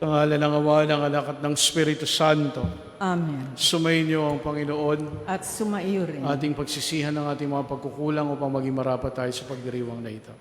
Sa ngalan ng Ama, ng Anak at ng Espiritu Santo. Amen. Sumainyo ang Panginoon, At sumaiyo rin. ating pagsisihan ng ating mga pagkukulang upang maging marapat tayo sa pagdiriwang na ito.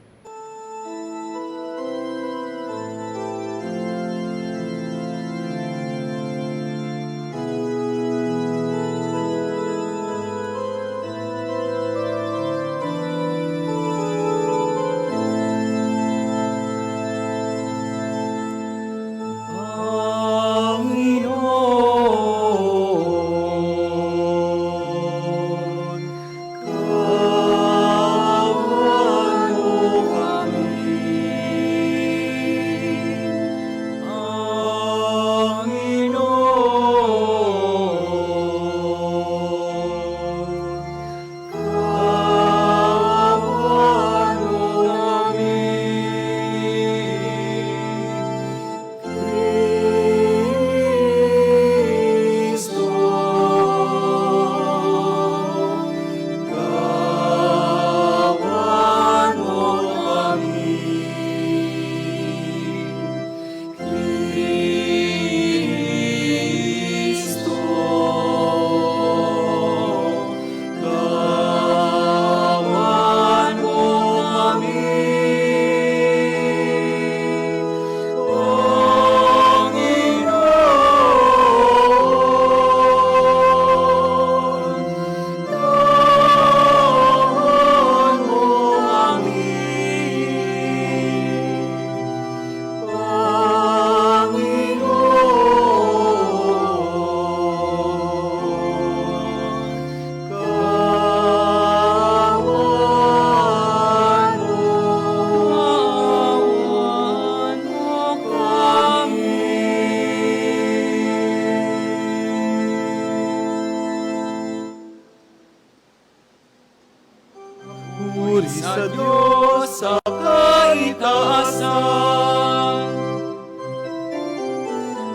Puri sa Diyos sa kaitaasan,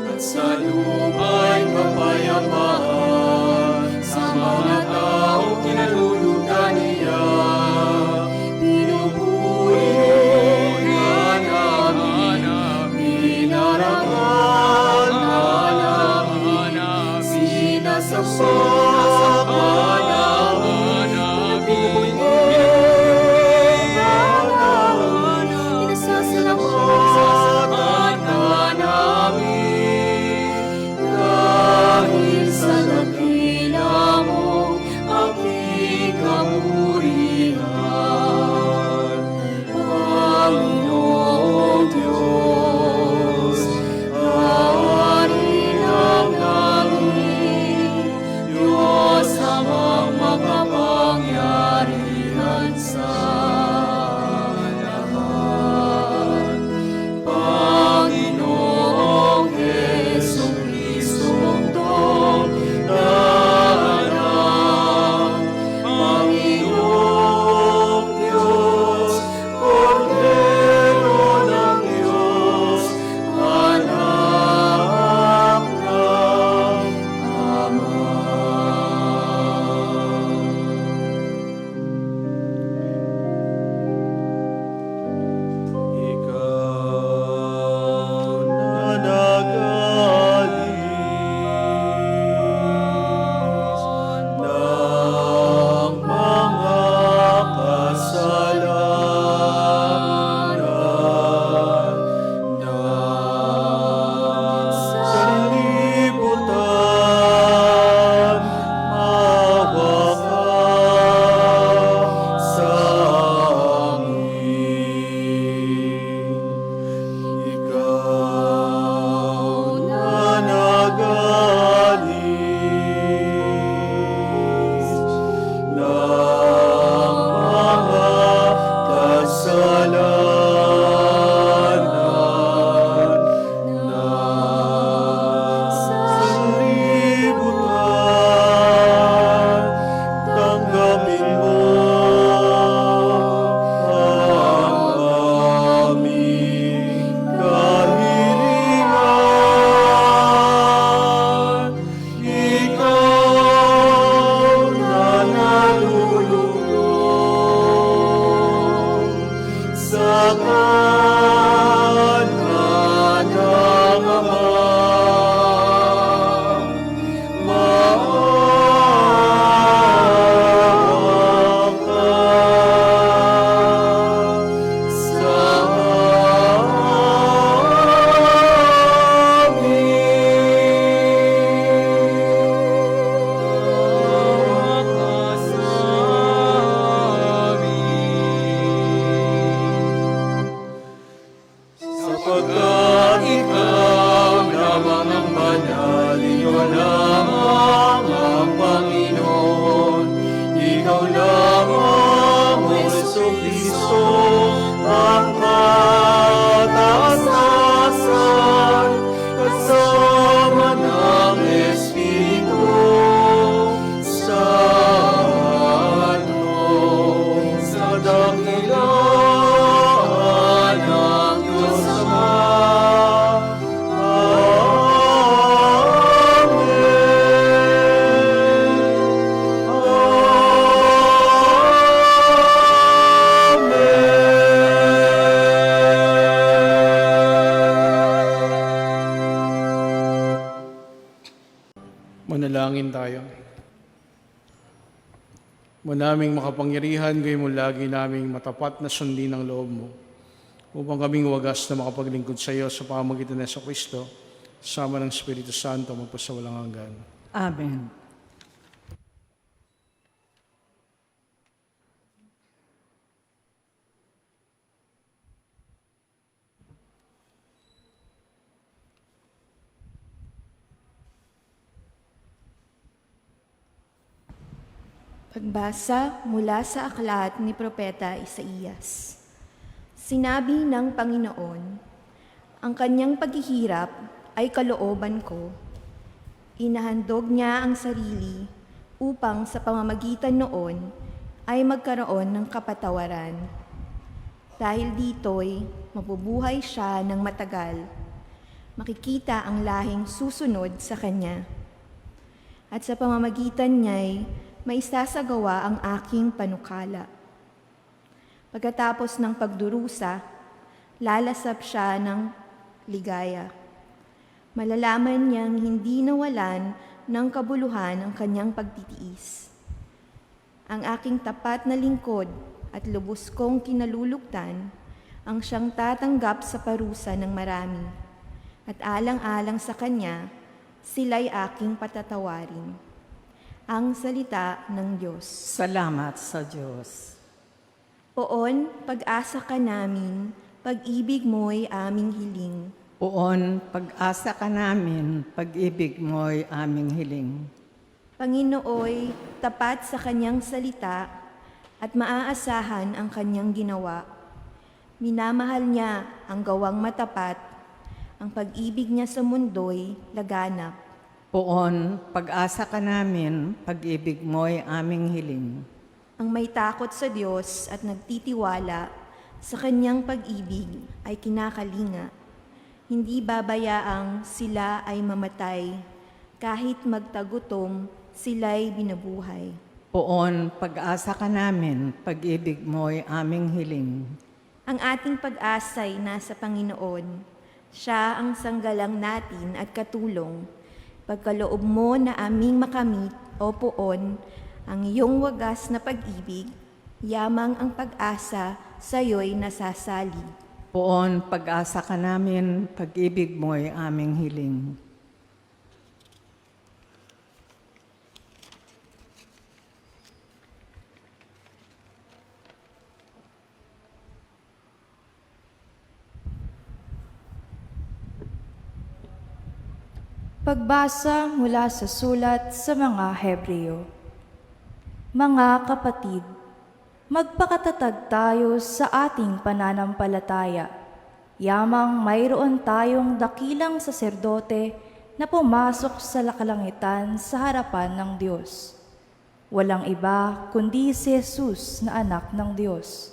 at sa luma'y kapayapaan sa mga taong kinalulugan niya. Pinupuri ka namin, minarangal ka namin, sinasamba ka namin, pinupuri Pinasasalamat ka namin, ikaw lamang ang banal, ikaw lamang ang Panginoon. Ikaw lamang, O Jesucristo, ang kataasan, kasama ng Espiritu Santo, sa dakilaan ng Diyos Ama. Manalangin tayo. Manaming makapangyarihan, gayon mo lagi naming matapat na sundin ang loob mo, upang kaming wagas na makapaglingkod sa iyo sa pamamagitan ng Kristo, sama ng Espiritu Santo, magpasawalang hanggan. Amen. Pagbasa mula sa aklat ni Propeta Isaías. Sinabi ng Panginoon, ang kanyang paghihirap ay kalooban ko. Inahandog niya ang sarili upang sa pamamagitan noon ay magkaroon ng kapatawaran. Dahil dito'y mabubuhay siya ng matagal. Makikita ang lahing susunod sa kanya. At sa pamamagitan niya'y may isasagawa ang aking panukala. Pagkatapos ng pagdurusa, lalasap siya ng ligaya. Malalaman niyang hindi nawalan ng kabuluhan ang kanyang pagtitiis. Ang aking tapat na lingkod at lubos kong kinalulugtan ang siyang tatanggap sa parusa ng marami. At alang-alang sa kanya, sila'y aking patatawarin. Ang salita ng Diyos. Salamat sa Diyos. Poon, pag-asa ka namin, pag-ibig mo'y aming hiling. Poon, pag-asa ka namin, pag-ibig mo'y aming hiling. Panginooy, tapat sa kanyang salita at maaasahan ang kanyang ginawa. Minamahal niya ang gawang matapat, ang pag-ibig niya sa mundo'y laganap. Poon, pag-asa ka namin, pag-ibig mo'y aming hiling. Ang may takot sa Diyos at nagtitiwala sa kanyang pag-ibig ay kinakalinga. Hindi babayaang sila ay mamatay, kahit magtagutom, sila'y binabuhay. Poon, pag-asa ka namin, pag-ibig mo'y aming hiling. Ang ating pag-asa'y nasa Panginoon. Siya ang sanggalang natin at katulong. Pagkaloob mo na aming makamit, O Poon, ang iyong wagas na pag-ibig, yamang ang pag-asa sa'yo'y nasasali. Poon, pag-asa ka namin, pag-ibig mo'y aming hiling. Pagbasa mula sa sulat sa mga Hebreo. Mga kapatid, magpakatatag tayo sa ating pananampalataya. Yamang mayroon tayong dakilang saserdote na pumasok sa kalangitan sa harapan ng Diyos. Walang iba kundi si Jesus na anak ng Diyos.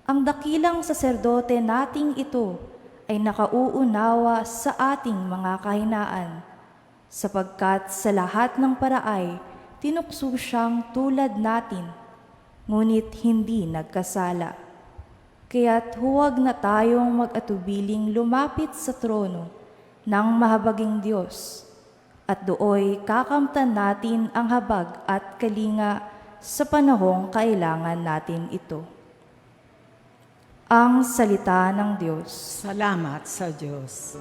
Ang dakilang saserdote nating ito ay nakauunawa sa ating mga kahinaan, sapagkat sa lahat ng paraay, tinukso siyang tulad natin, ngunit hindi nagkasala. Kaya't huwag na tayong mag-atubiling lumapit sa trono ng mahabaging Diyos, at dooy kakamtan natin ang habag at kalinga sa panahong kailangan natin ito. Ang salita ng Diyos. Salamat sa Diyos.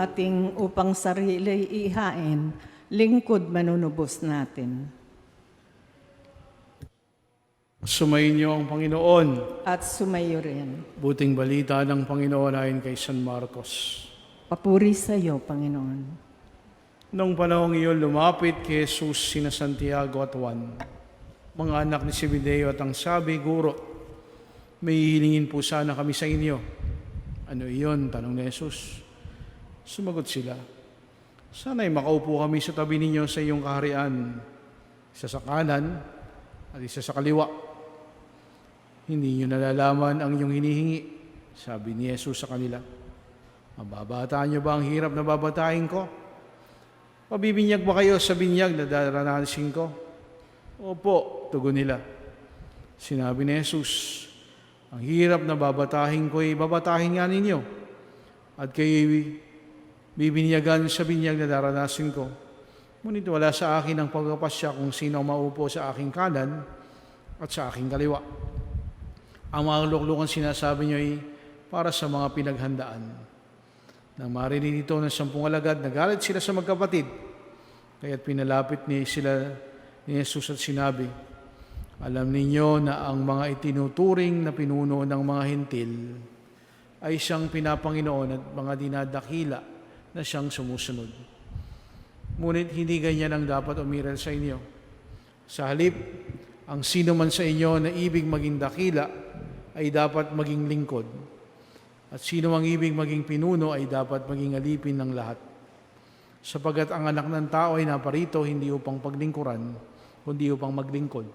ating upang sarili ihain, lingkod manunubos natin. Sumayin niyo ang Panginoon. At sumayo rin. Buting balita ng Panginoon ayon kay San Marcos. Papuri sa iyo, Panginoon. Noong panahong iyon, lumapit kay Jesus sina Santiago at Juan, mga anak ni Zebedeo, at ang sabi, Guro, may hihilingin po sana kami sa inyo. Ano iyon? Tanong ni Jesus. Sumagot sila, sana'y makaupo kami sa tabi ninyo sa iyong kaharian, isa sa kanan at isa sa kaliwa. Hindi niyo nalalaman ang inyong hinihingi, sabi ni Jesus sa kanila. Mababataan niyo ba ang hirap na babatahin ko? Pabibinyag ba kayo sa binyag na daranasin ko? Opo, tugon nila. Sinabi ni Jesus, ang hirap na babatahin ko ay babatahin nga ninyo. At kayo bibinyagan sa binyag na daranasin ko. Ngunit wala sa akin ang pagpapasya kung sino ang maupo sa aking kanan at sa aking kaliwa. Ang mga luklukan sinasabi niyo ay para sa mga pinaghandaan. Nang marinig ito ng 10 alagad, nagalit sila sa magkapatid. Kaya't pinalapit sila ni Jesus at sinabi, alam ninyo na ang mga itinuturing na pinuno ng mga hentil ay siyang pinapanginoon at mga dinadakila na siyang sumusunod. Ngunit hindi ganyan ang dapat umiral sa inyo. Sa halip, ang sino man sa inyo na ibig maging dakila ay dapat maging lingkod. At sino mang ibig maging pinuno ay dapat maging alipin ng lahat. Sapagat ang anak ng tao ay naparito hindi upang paglingkuran, kundi upang maglingkod.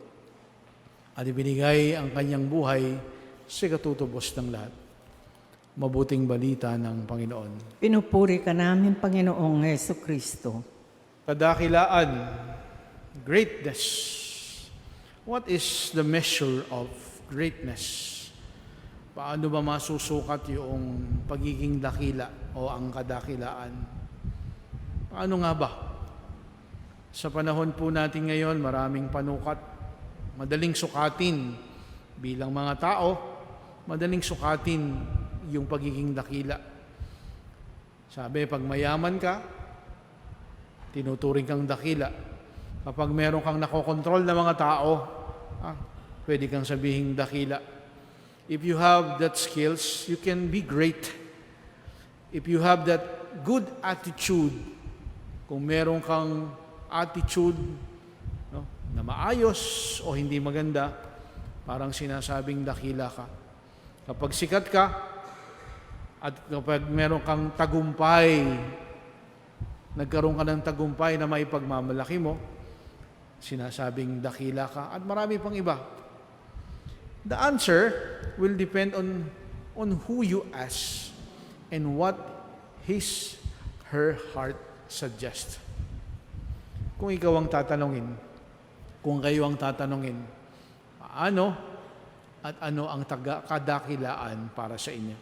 At ibinigay ang kanyang buhay sa katutubos ng lahat. Mabuting balita ng Panginoon. Pinupuri ka namin, Panginoong Jesucristo. Kadakilaan, greatness. What is the measure of greatness? Paano ba masusukat yung pagiging dakila o ang kadakilaan? Paano nga ba? Sa panahon po natin ngayon, maraming panukat. Madaling sukatin bilang mga tao, madaling sukatin yung pagiging dakila. Sabi, pag mayaman ka, tinuturing kang dakila. Kapag meron kang nakokontrol na mga tao, pwede kang sabihing dakila. If you have that skills, you can be great. If you have that good attitude, kung meron kang attitude na maayos o hindi maganda, parang sinasabing dakila ka. Kapag sikat ka, at kapag meron kang tagumpay, nagkaroon ka ng tagumpay na may pagmamalaki mo, sinasabing dakila ka, at marami pang iba. The answer will depend on who you ask and what her heart suggests. Kung ikaw ang tatanungin, kung kayo ang tatanungin, paano at ano ang kadakilaan para sa inyo?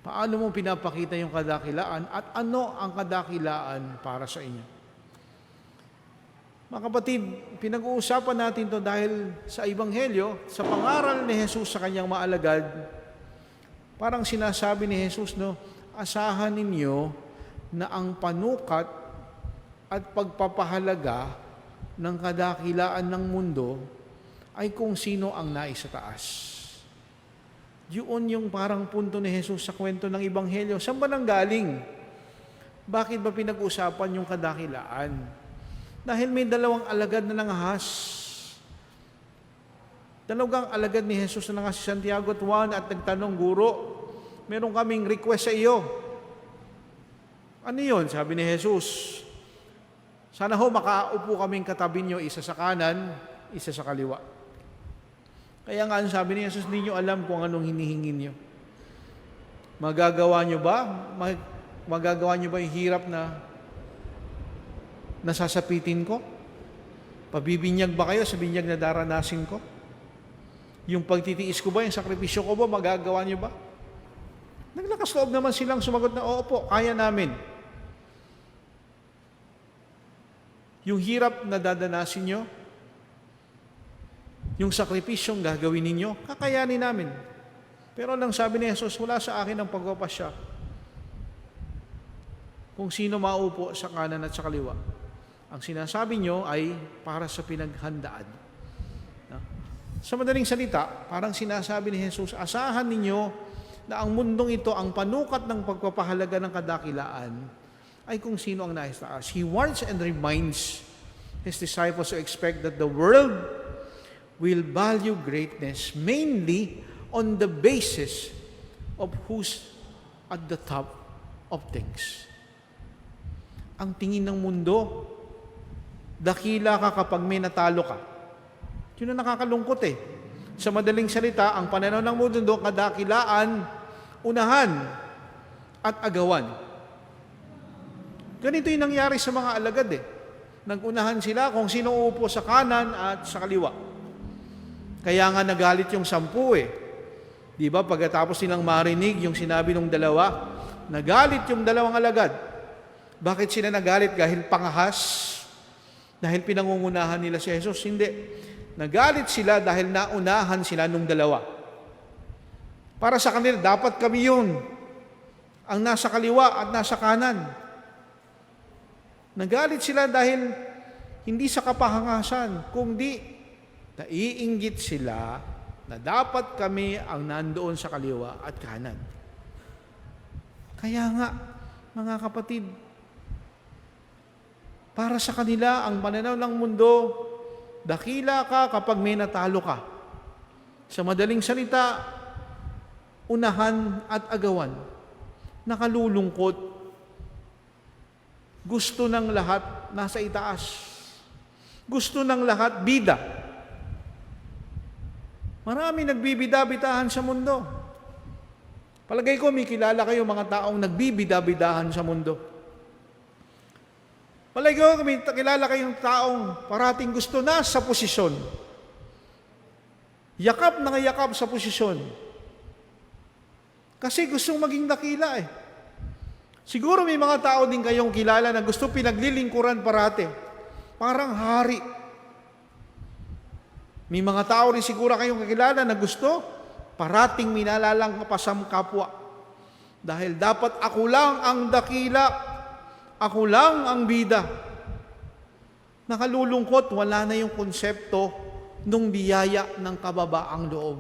Paano mo pinapakita yung kadakilaan at ano ang kadakilaan para sa inyo? Mga kapatid, pinag-uusapan natin to dahil sa Ebanghelyo, sa pangaral ni Jesus sa kanyang maalagad, parang sinasabi ni Jesus, asahan ninyo na ang panukat at pagpapahalaga ng kadakilaan ng mundo ay kung sino ang nais sa taas. Yun yung parang punto ni Jesus sa kwento ng Ebanghelyo. Saan ba nanggaling? Bakit ba pinag-usapan yung kadakilaan? Dahil may 2 alagad na nangahas. 2 alagad ni Jesus na nangahas, si Santiago at Juan, at nagtanong, Guro, meron kaming request sa iyo. Ano yun? Sabi ni Jesus, sana makaupo kaming katabi nyo, isa sa kanan, isa sa kaliwa. Kaya nga sabi ni Jesus, hindi nyo alam kung anong hinihingin nyo. Magagawa nyo ba? Magagawa nyo ba yung hirap na nasasapitin ko? Pabibinyag ba kayo sa binyag na daranasin ko? Yung pagtitiis ko ba, yung sakripisyo ko ba, magagawa niyo ba? Naglakas loob naman silang sumagot na, oo po, kaya namin. Yung hirap na dadanasin nyo, yung sakripisyong gagawin ninyo, kakayanin namin. Pero nang sabi ni Jesus, wala sa akin ang pagpapasya kung sino maupo sa kanan at sa kaliwa. Ang sinasabi nyo ay para sa pinaghandaan. No? Sa madaling salita, parang sinasabi ni Jesus, asahan ninyo na ang mundong ito, ang panukat ng pagpapahalaga ng kadakilaan, ay kung sino ang nais taas. He warns and reminds His disciples to expect that the world will value greatness mainly on the basis of who's at the top of things. Ang tingin ng mundo, dakila ka kapag may natalo ka. Yun ang nakakalungkot eh. Sa madaling salita, ang pananaw ng mundo, kadakilaan, unahan at agawan. Ganito yung nangyari sa mga alagad eh. Nag-unahan sila kung sino uupo sa kanan at sa kaliwa. Kaya nga nagalit yung 10 eh. Di ba, pagkatapos nilang marinig yung sinabi ng 2, nagalit yung 2 alagad. Bakit sila nagalit? Dahil pangahas? Dahil pinangungunahan nila si Jesus? Hindi. Nagalit sila dahil naunahan sila nung 2. Para sa kanila, dapat kami yun. Ang nasa kaliwa at nasa kanan. Nagalit sila dahil hindi sa kapahangasan, kundi naiinggit sila na dapat kami ang nandoon sa kaliwa at kanan. Kaya nga, mga kapatid, para sa kanila, ang pananaw ng mundo, dakila ka kapag may natalo ka. Sa madaling salita, unahan at agawan. Nakalulungkot. Gusto ng lahat nasa itaas. Gusto ng lahat bida. Marami nagbibida-bidahan sa mundo. Palagay ko may kilala kayo mga taong nagbibida-bidahan sa mundo. Palagay ko may kilala kayong taong parating gusto na sa posisyon. Yakap na yakap sa posisyon. Kasi gustong maging dakila eh. Siguro may mga tao din kayong kilala na gusto pinaglilingkuran parate. Parang hari. May mga tao rin siguro kayong kakilala na gusto parating minalalang kapasam kapwa. Dahil dapat ako lang ang dakila, ako lang ang bida. Nakalulungkot, wala na yung konsepto nung biyaya ng kababaang loob.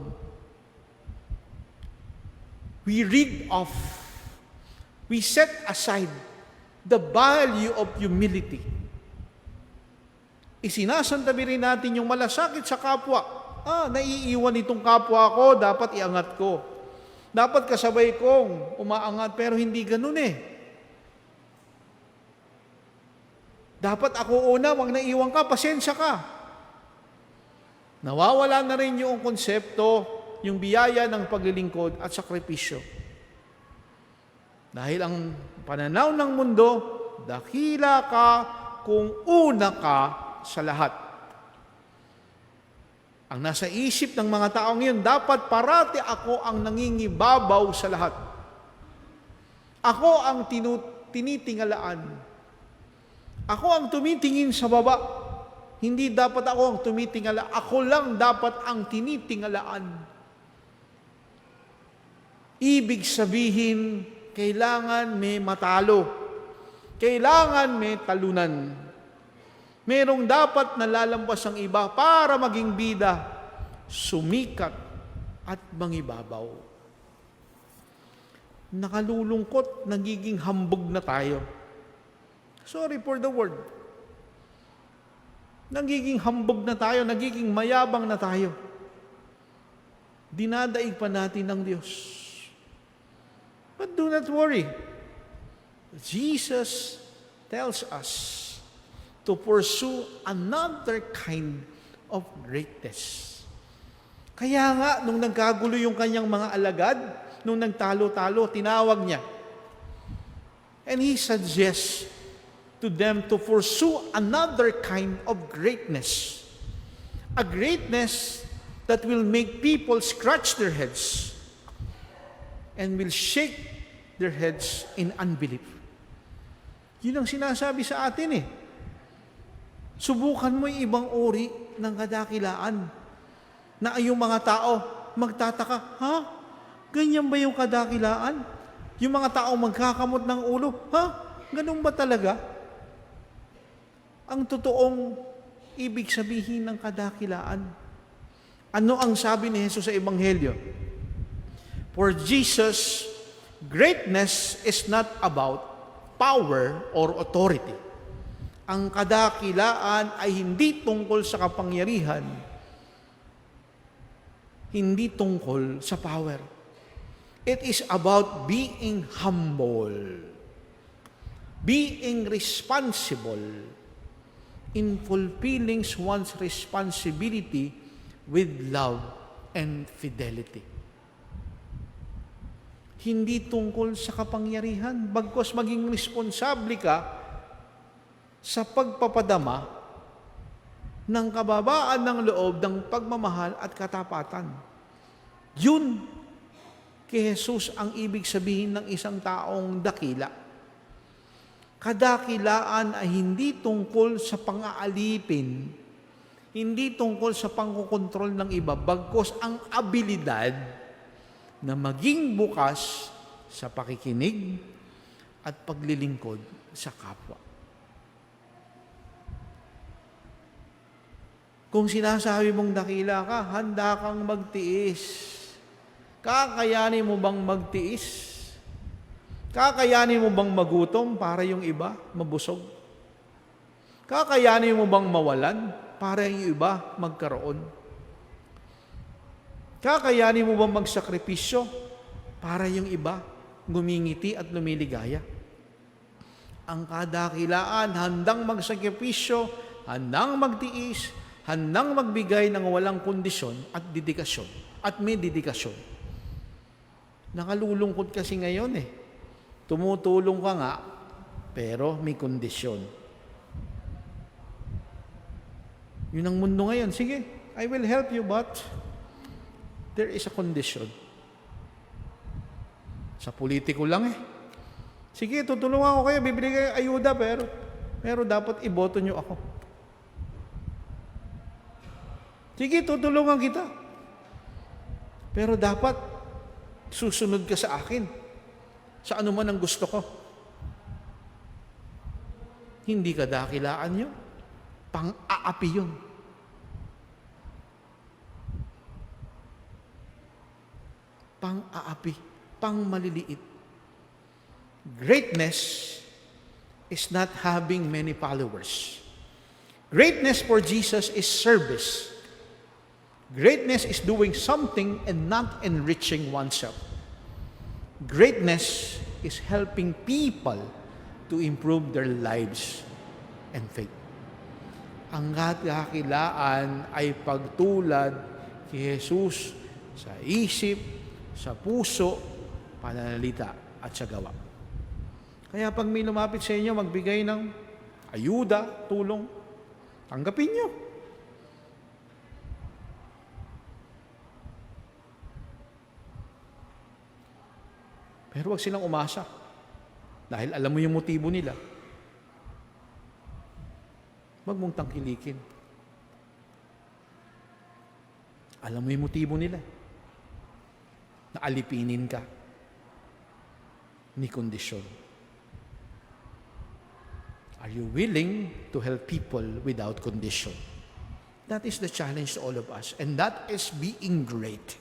We set aside the value of humility. Isinasantabi rin natin yung malasakit sa kapwa. Naiiwan itong kapwa ko, dapat iangat ko. Dapat kasabay kong umaangat, pero hindi ganun eh. Dapat ako una, wag naiwan ka, pasensya ka. Nawawala na rin yung konsepto, yung biyaya ng paglilingkod at sakripisyo. Dahil ang pananaw ng mundo, dakila ka kung una ka sa lahat. Ang nasa isip ng mga taong yun, dapat parati ako ang nangingibabaw sa lahat. Ako ang tinitingalaan. Ako ang tumitingin sa baba. Hindi dapat ako ang tumitingala. Ako lang dapat ang tinitingalaan. Ibig sabihin, kailangan may matalo. Kailangan may talunan. Merong dapat nalalampas ang iba para maging bida, sumikat at mangibabaw. Nakalulungkot, nagiging hambog na tayo. Sorry for the word. Nagiging hambog na tayo, nagiging mayabang na tayo. Dinadaig pa natin ng Diyos. But do not worry. Jesus tells us to pursue another kind of greatness. Kaya nga, nung nagkagulo yung kanyang mga alagad, nung nagtalo-talo, tinawag niya. And He suggests to them to pursue another kind of greatness. A greatness that will make people scratch their heads and will shake their heads in unbelief. Yun ang sinasabi sa atin eh. Subukan mo yung ibang uri ng kadakilaan na yung mga tao magtataka, ha? Ganyan ba yung kadakilaan? Yung mga tao magkakamot ng ulo, ha? Ganun ba talaga? Ang totoong ibig sabihin ng kadakilaan. Ano ang sabi ni Jesus sa Ebanghelyo? For Jesus, greatness is not about power or authority. Ang kadakilaan ay hindi tungkol sa kapangyarihan, hindi tungkol sa power. It is about being humble, being responsible in fulfilling one's responsibility with love and fidelity. Hindi tungkol sa kapangyarihan, bagkus maging responsable ka sa pagpapadama ng kababaan ng loob ng pagmamahal at katapatan. Yun kay Jesus ang ibig sabihin ng isang taong dakila. Kadakilaan ay hindi tungkol sa pang-aalipin, hindi tungkol sa pangkokontrol ng iba, bagkus ang abilidad na maging bukas sa pakikinig at paglilingkod sa kapwa. Kung sinasabi mong dakila ka, handa kang magtiis. Kakayanin mo bang magtiis? Kakayanin mo bang magutom para yung iba mabusog? Kakayanin mo bang mawalan para yung iba magkaroon? Kakayanin mo bang magsakripisyo para yung iba ngumingiti at lumiligaya? Ang kadakilaan, handang magsakripisyo, handang magtiis, handang magbigay ng walang kondisyon at dedikasyon. At may dedikasyon. Nakalulungkot kasi ngayon Tumutulong ka nga, pero may kondisyon. Yun ang mundo ngayon. Sige, I will help you, but there is a condition. Sa politiko lang Sige, tutulungan ko kayo, bibili kayo ayuda, pero dapat iboto nyo ako. Sige, tutulungan kita. Pero dapat susunod ka sa akin. Sa ano man ang gusto ko. Hindi kadakilaan yun. Pang-aapi yun. Pang-aapi. Pang-maliliit. Greatness is not having many followers. Greatness for Jesus is service. Greatness is doing something and not enriching oneself. Greatness is helping people to improve their lives and faith. Ang kadakilaan ay pagtulad kay Jesus sa isip, sa puso, pananalita at sa gawa. Kaya pag may lumapit sa inyo, magbigay ng ayuda, tulong, tanggapin nyo. Pero huwag silang umasa. Dahil alam mo yung motibo nila. Huwag mong tangkilikin. Alam mo yung motibo nila. Na alipinin ka. Ni kondisyon. Are you willing to help people without condition? That is the challenge to all of us. And that is being great.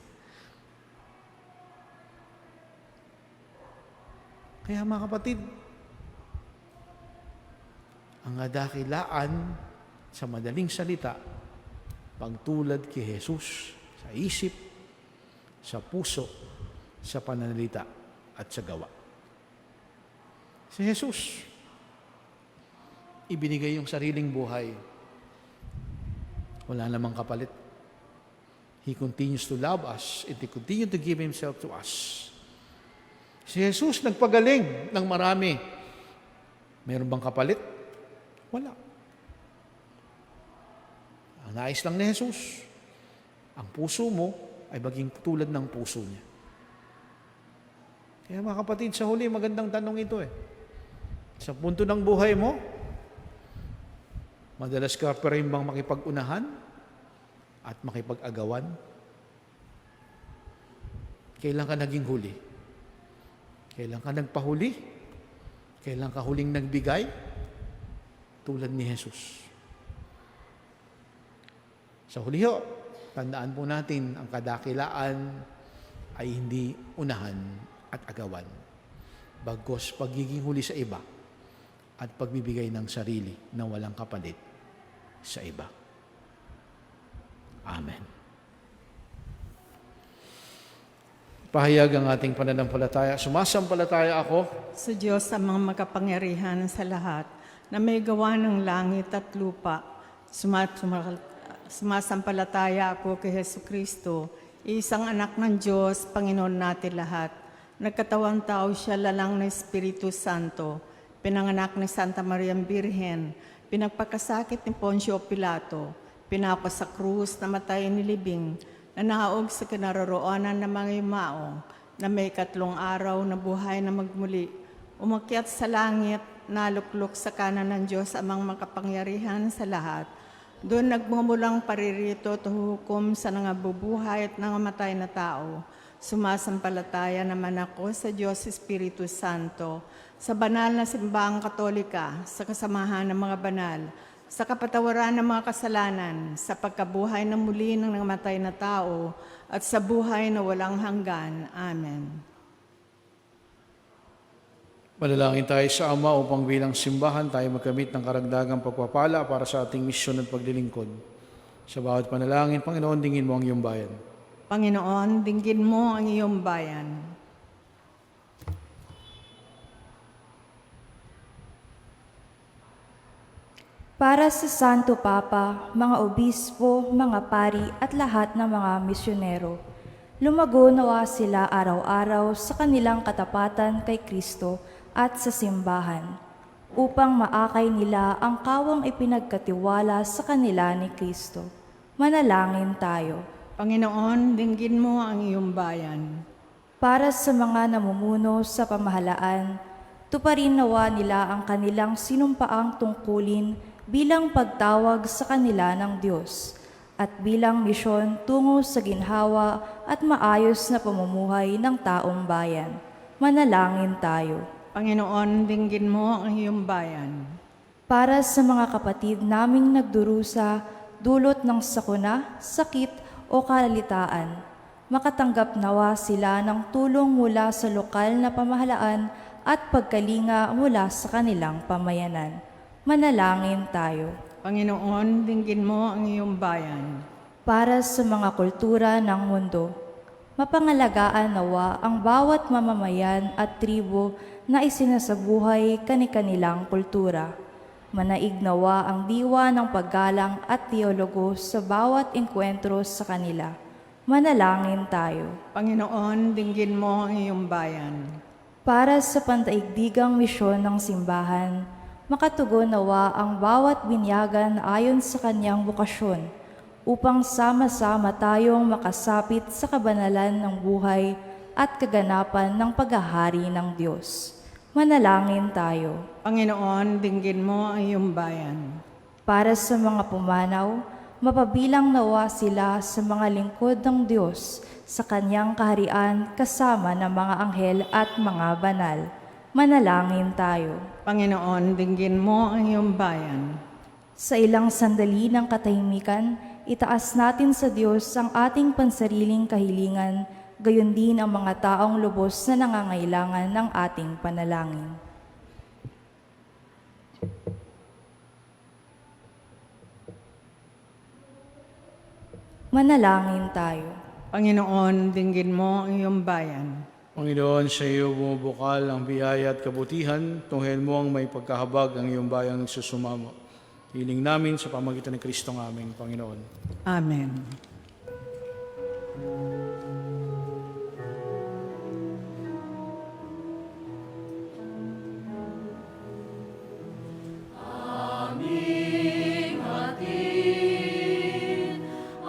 Kaya mga kapatid, ang kadakilaan sa madaling salita, pagtulad kay Jesus sa isip, sa puso, sa pananalita at sa gawa. Si Jesus, ibinigay yung sariling buhay. Wala namang kapalit. He continues to love us and He continues to give Himself to us. Si Jesus nagpagaling ng marami. Meron bang kapalit? Wala. Ang nais lang ni Jesus, ang puso mo ay maging tulad ng puso niya. Kaya mga kapatid, sa huli, magandang tanong ito Sa punto ng buhay mo, madalas ka pa rin bang makipag-unahan at makipag-agawan? Kailan ka naging huli? Kailan ka nagpahuli? Kailan ka huling nagbigay? Tulad ni Jesus. Sa huli ho, tandaan po natin, ang kadakilaan ay hindi unahan at agawan. Bagkus pagiging huli sa iba at pagbibigay ng sarili na walang kapalit sa iba. Amen. Pahayag ang ating pananampalataya. Sumasampalataya ako Sa Diyos ang mga makapangyarihan sa lahat, na may gawa ng langit at lupa. Sumasampalataya ako kay Hesus Kristo, isang anak ng Diyos, Panginoon natin lahat. Nagkatawang tao siya, lalang ng Espiritu Santo, pinanganak ni Santa Maria Birhen, pinagpakasakit ni Poncio Pilato, pinako sa krus, namatay nilibing, nanaog sa kinaroroonan ng mga yumao, na may 3 araw na buhay na magmuli, umakyat sa langit, naluklok sa kanan ng Diyos amang makapangyarihan sa lahat. Doon nagmumulang paririto at hukom sa nangabubuhay at nangamatay na tao. Sumasampalataya naman ako sa Diyos Espiritu Santo, sa banal na simbahang katolika, sa kasamahan ng mga banal, sa kapatawaran ng mga kasalanan, sa pagkabuhay na muli ng nangamatay na tao, at sa buhay na walang hanggan. Amen. Manalangin tayo sa Ama upang bilang simbahan tayo magkamit ng karagdagang pagpapala para sa ating misyon at paglilingkod. Sa bawat panalangin, Panginoon, dingin mo ang iyong bayan. Panginoon, dinggin mo ang iyong bayan. Para sa Santo Papa, mga obispo, mga pari at lahat ng mga misyonero, lumago nawa sila araw-araw sa kanilang katapatan kay Kristo at sa simbahan, upang maakay nila ang kawang ipinagkatiwala sa kanila ni Kristo. Manalangin tayo. Panginoon, dinggin mo ang iyong bayan. Para sa mga namumuno sa pamahalaan, tuparin nawa nila ang kanilang sinumpaang tungkulin bilang pagtawag sa kanila ng Diyos at bilang misyon tungo sa ginhawa at maayos na pamumuhay ng taong bayan. Manalangin tayo. Panginoon, dinggin mo ang iyong bayan. Para sa mga kapatid naming nagdurusa, dulot ng sakuna, sakit o kalalitaan, makatanggap nawa sila ng tulong mula sa lokal na pamahalaan at pagkalinga mula sa kanilang pamayanan. Manalangin tayo. Panginoon, dinggin mo ang iyong bayan. Para sa mga kultura ng mundo, mapangalagaan nawa ang bawat mamamayan at tribo na isinasabuhay kani-kanilang kultura. Manaig nawa ang diwa ng paggalang at teologo sa bawat engkwentro sa kanila. Manalangin tayo. Panginoon, dinggin mo ang iyong bayan. Para sa pandaigdigang misyon ng simbahan, makatugon nawa ang bawat binyagan ayon sa kanyang bukasyon, upang sama-sama tayong makasapit sa kabanalan ng buhay at kaganapan ng paghahari ng Diyos. Manalangin tayo. Panginoon, dinggin mo ang iyong bayan. Para sa mga pumanaw, mapabilang nawa sila sa mga lingkod ng Diyos sa kanyang kaharian kasama ng mga anghel at mga banal. Manalangin tayo. Panginoon, dinggin mo ang iyong bayan. Sa ilang sandali ng katahimikan, itaas natin sa Diyos ang ating pansariling kahilingan, gayon din ang mga taong lubos na nangangailangan ng ating panalangin. Manalangin tayo. Panginoon, dinggin mo ang iyong bayan. Panginoon, sa iyo bumubukal ang biyaya at kabutihan, tunghel mo ang may pagkahabag ang iyong bayang nagsusumamo. Hiling namin sa pamagitan ng Kristo ng aming Panginoon. Amen.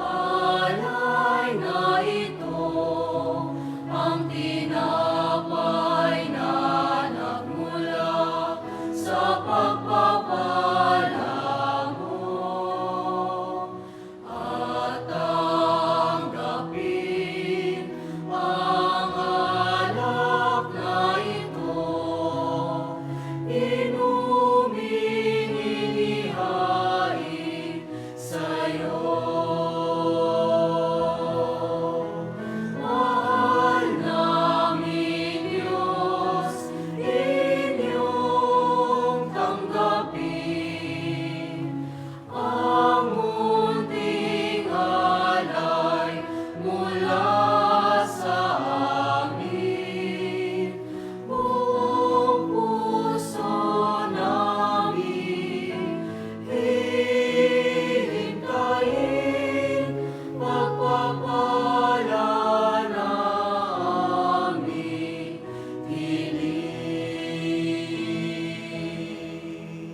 Alay na ito, ang tinapay na nagmula sa pagpapala mo. At tanggapin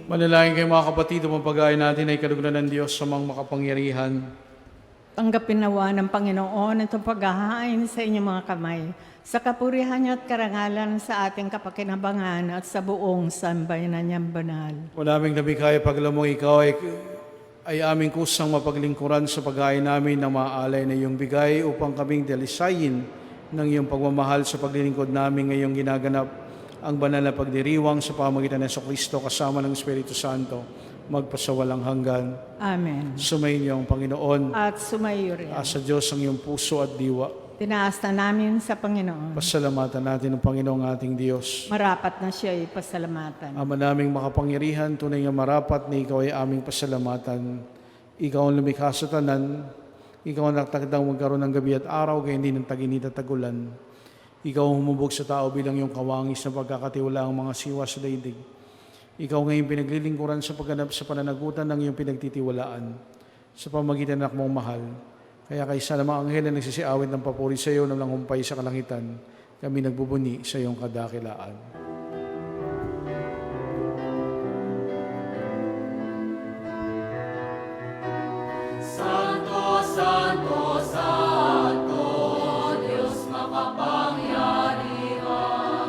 Manalangin kayo mga kapatid, ang pag-aay natin ay kalugdan ng Diyos sa mga makapangyarihan. Tanggapin nawa ng Panginoon itong paghahain sa inyong mga kamay, sa kapurihan niyo at karangalan sa ating kapakinabangan at sa buong sambayanan niyang banal. Wala naming labikaya paglamong ikaw ay aming kusang mapaglingkuran sa pag-aay namin na maalay na iyong bigay upang kaming dalisayin ng iyong pagmamahal sa paglilingkod namin ngayong ginaganap ang banal na pagdiriwang sa pamagitan ng Kristo kasama ng Espiritu Santo magpasawalang hanggan. Amen. Sumayin niyo ang Panginoon. At sumayo rin. Sa Diyos ang iyong puso at diwa. Tinaas na namin sa Panginoon. Pasalamatan natin ang Panginoong ating Diyos. Marapat na siya ay pasalamatan. Ama naming makapangyarihan, tunay nga marapat na ikaw ay aming pasalamatan. Ikaw ang lumikha sa tanan. Ikaw ang nagtakdang magkaroon ng gabi at araw, kaya hindi ng taginit at tagulan. Ikaw ang humubog sa tao bilang iyong kawangis na pagkakatiwala ang mga siwa sa daigdig. Ikaw ngayon pinaglilingkuran sa pagganap sa pananagutan ng iyong pinagtitiwalaan sa pamagitan ng mong mahal. Kaya kaysa na mga anghel na nagsisiawit ng papuri sa iyo na lang humpay sa kalangitan, kami nagbubuni sa iyong kadakilaan. Santo, Santo, Santo, Diyos makapangyarihan,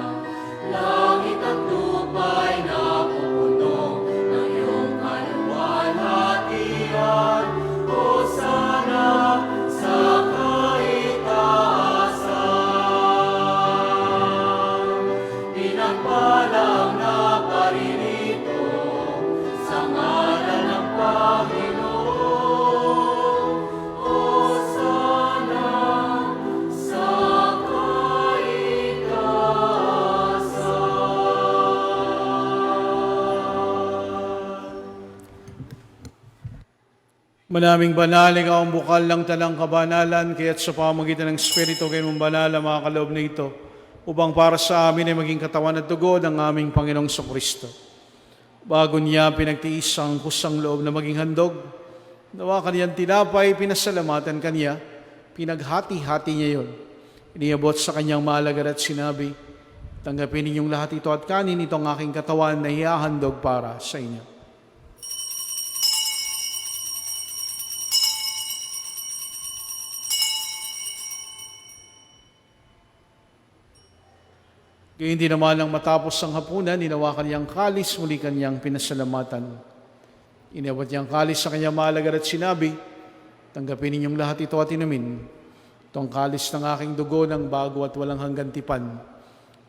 langit at lupa'y napupuno ng iyong kaluwalhatian. Hosana sa kaitaasan, pinagpalang na paririto sa ngalan ng Panginoon. Hosana sa kaitaasan. Manaming banal, ikaw ang bukal ng talang kabanalan, kaya't sa pamagitan ng Espiritu kayo mong banal ang mga kaloob na ito, upang para sa amin ay maging katawan at dugo ng aming Panginoong Kristo. Bago niya pinagtiis ang kusang loob na maging handog, nawa kaniyang tinapay, pinasalamatan kaniya, pinaghati-hati niya yon. Iniabot sa kanyang malagar at sinabi, tanggapin ninyong lahat ito at kanin itong aking katawan na hihahandog para sa inyo. Kaya hindi naman nang matapos ang hapunan, hinawakan niyang kalis, muli kanyang pinasalamatan. Inabot niyang kalis sa kanyang malagar at sinabi, tanggapin ninyong lahat ito at inumin. Itong kalis ng aking dugo ng bago at walang hanggan tipan.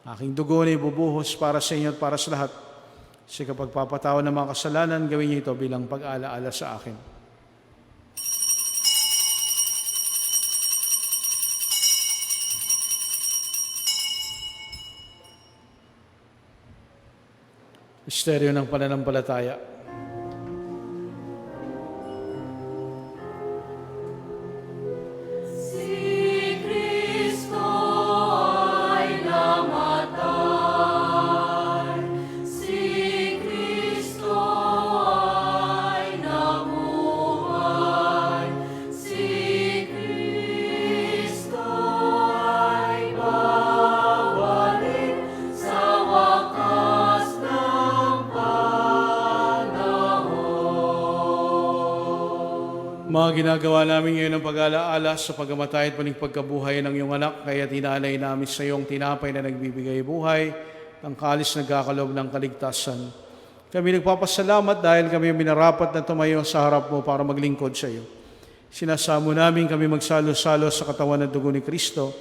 Aking dugo na ibubuhos para sa inyo at para sa lahat. Sa kapagpapatawa ng mga kasalanan, gawin niyo ito bilang pag-alaala sa akin. Misteryo ng pananampalataya. Si Kristo ay namatay, si Kristo ay nabuhay, si Kristo ay babalik sa wakas ng panahon. Mga ginagawa namin ngayon ng pag-alaala sa pagkamatay at pagkabuhay ng iyong anak, kaya tinalay namin sa iyong tinapay na nagbibigay buhay, ang kalis nagkakalob ng kaligtasan. Kami nagpapasalamat dahil kami minarapat na tumayo sa harap mo para maglingkod sa iyo. Sinasamo namin kami magsalo-salo sa katawan at dugo ni Kristo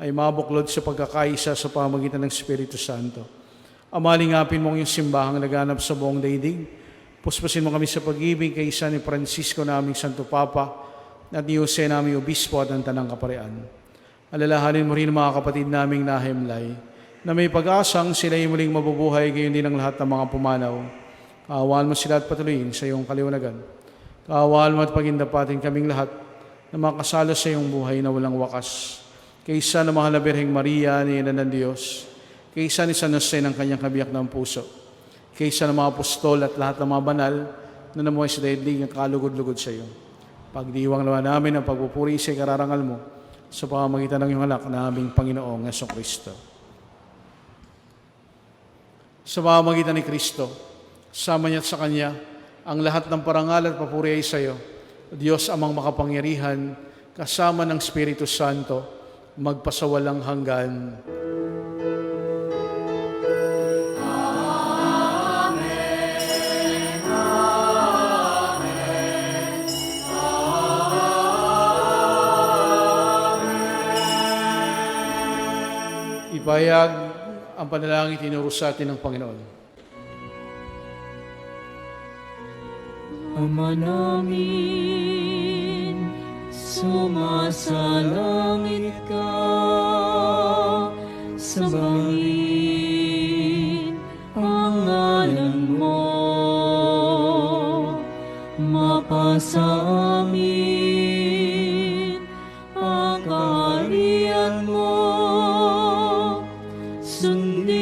ay mabuklod sa pagkakaisa sa pamagitan ng Espiritu Santo. Amalingapin mo ang iyong simbahang naganap sa buong daigdig. Puspusin mo kami sa pag-ibig kay isa ni Francisco naming Santo Papa at ni Jose naming Obispo at ng Tanang Kaparian. Alalahanin mo rin ang mga kapatid naming nahimlay na may pag-asang sila ay muling mabubuhay gayon din ang lahat ng mga pumanaw. Kaawaan mo sila at patuloyin sa iyong kaliwanagan. Kaawaan mo at pagindapatin kaming lahat na makasalo sa iyong buhay na walang wakas. Kaysa na mahal na Birheng Maria, ni Ina ng Diyos, kaysa ni San Jose ng kanyang kabiyak ng puso, kaysa ng mga apostol at lahat ng mga banal na namuhay sa daigdig at kalugod-lugod sa iyo. Pagdiwang naman namin ang pagpupuri sa kararangal mo sa pamamagitan ng iyong anak na aming Panginoong Kristo. Sa pamamagitan ni Kristo, Sama niya at sa Kanya, ang lahat ng parangal at papuri ay sa iyo, Diyos amang makapangyarihan, kasama ng Espiritu Santo, magpasawalang hanggan. Ipahayag ang panalangin tinuro sa atin ng Panginoon. Ama namin, sumasalangit ka, sambahin ang ngalan mo, mapasa amin ang kaharian mo, sundin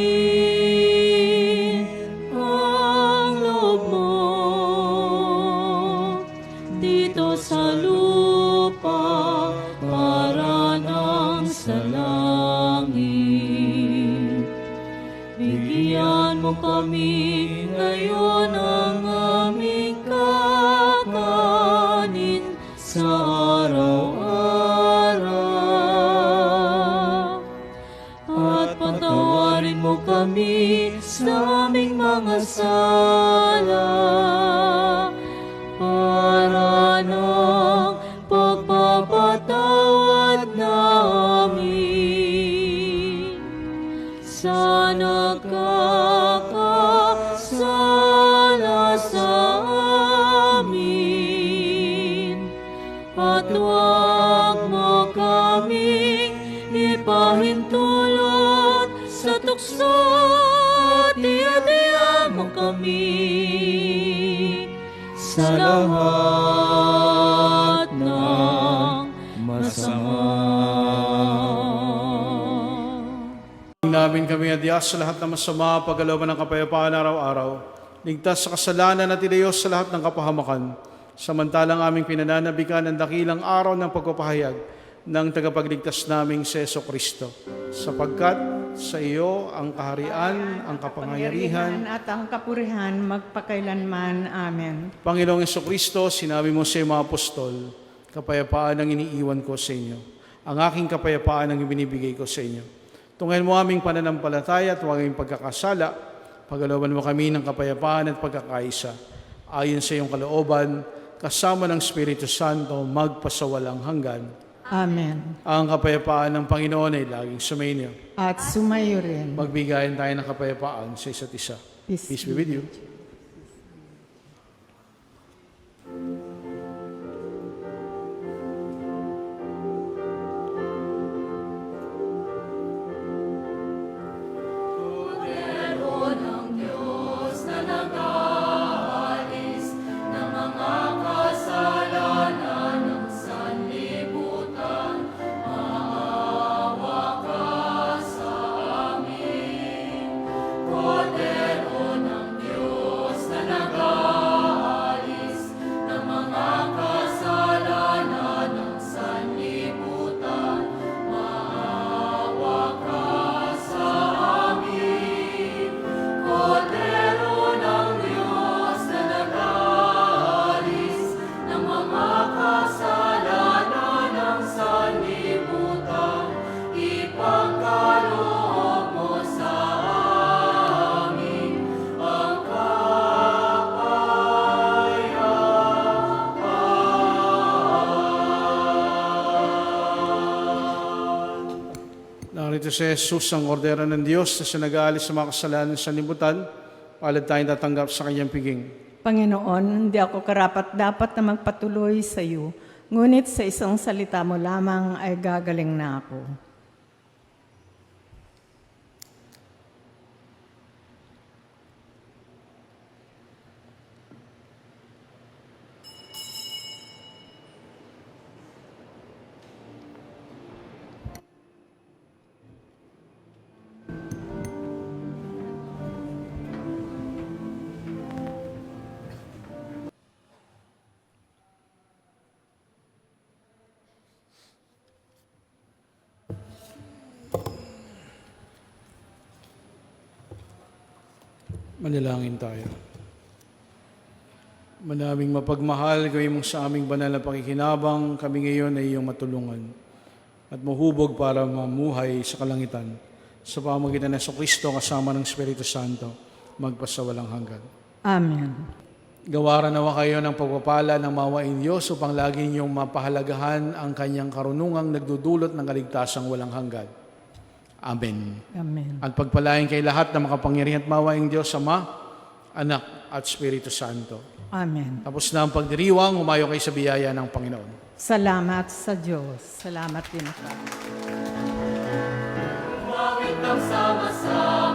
ang loob mo dito sa lupa para nang sa langit. Bigyan mo kami ngayon ang aming kakanin sa araw-araw. At patawarin mo kami sa aming mga sala para ng pagpapatawad namin sa nagkakasala sa amin. At huwag mo kaming ipahintulot sa tukso at iadya mo kami sa lahat ng masama. Namin kami adya sa lahat ng masama, pagkalooban ng kapayapaan araw-araw, ligtas sa kasalanan at ilayos sa lahat ng kapahamakan, samantalang aming pinananabikan ang dakilang araw ng pagpapahayag ng tagapagligtas naming si Jesucristo. Sapagkat sa iyo ang kaharian, ang kapangyarihan, at ang kapurihan magpakailanman. Amen. Panginoong Jesucristo, sinabi mo sa mga apostol, kapayapaan ang iniiwan ko sa inyo. Ang aking kapayapaan ang ibinibigay ko sa inyo. Tunghayin mo aming pananampalataya at huwag aming pagkakasala. Pagalooban mo kami ng kapayapaan at pagkakaisa. Ayon sa iyong kalooban, kasama ng Espiritu Santo, magpasawalang hanggan. Amen. Ang kapayapaan ng Panginoon ay laging sumainyo. At sumayo rin. Magbigayan tayo ng kapayapaan sa isa't isa. Peace be with you. Narito si Jesus, ang ordera ng Diyos na sinag-aalis sa mga kasalanan sa libutan, palad tayong tatanggap sa kanyang piging. Panginoon, hindi ako karapat-dapat na magpatuloy sa iyo, ngunit sa isang salita mo lamang ay gagaling na ako. Manalangin tayo. Manaming mapagmahal, gawin mong sa aming banal na pakikinabang, kami ngayon ay iyong matulungan at mahubog para mamuhay sa kalangitan sa pamamagitan ng Kristo kasama ng Espiritu Santo, magpasawalang hanggan. Amen. Gawaran nawa kayo ng pagpapala ng mawaing Diyos upang lagi niyong mapahalagahan ang kanyang karunungang nagdudulot ng kaligtasang walang hanggan. Amen. Amen. At pagpalain kay lahat ng makapangyarihan at mawaing Diyos, Ama, Anak at Espiritu Santo. Amen. Tapos na ang pagdiriwang, humayo kayo sa biyaya ng Panginoon. Salamat sa Diyos. Salamat din. Umawit ng sama-sama.